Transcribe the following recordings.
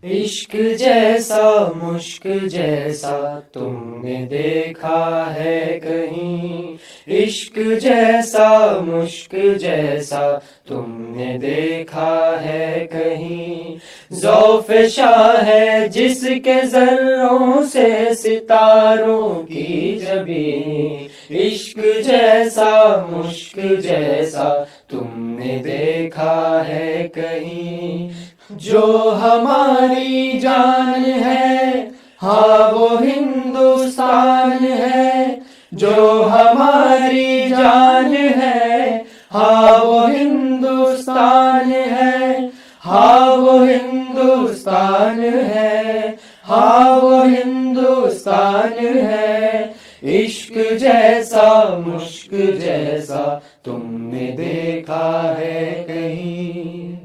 عشق جیسا مشک جیسا تم نے دیکھا ہے کہیں، عشق جیسا مشک جیسا تم نے دیکھا ہے کہیں، ذوف شاہ ہے جس کے ذروں سے ستاروں کی جبیں، عشق جیسا مشک جیسا تم نے دیکھا ہے کہیں، جو ہماری جان ہے ہاں وہ ہندوستان ہے، جو ہماری جان ہے ہاں وہ ہندوستان ہے، ہاں وہ ہندوستان ہے، ہاں وہ ہندوستان ہے، عشق جیسا مشک جیسا تم نے دیکھا ہے کہیں،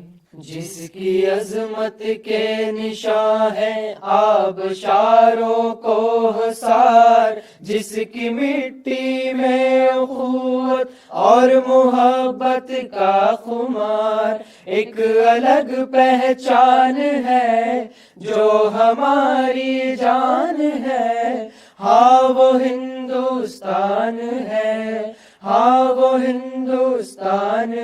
جس کی عظمت کے نشاں ہے آبشار و کوثر، جس کی مٹی میں اخوت اور محبت کا خمار، ایک الگ پہچان ہے جو ہماری جان ہے، ہاں وہ ہندوستان ہے، ہاں وہ ہندوستان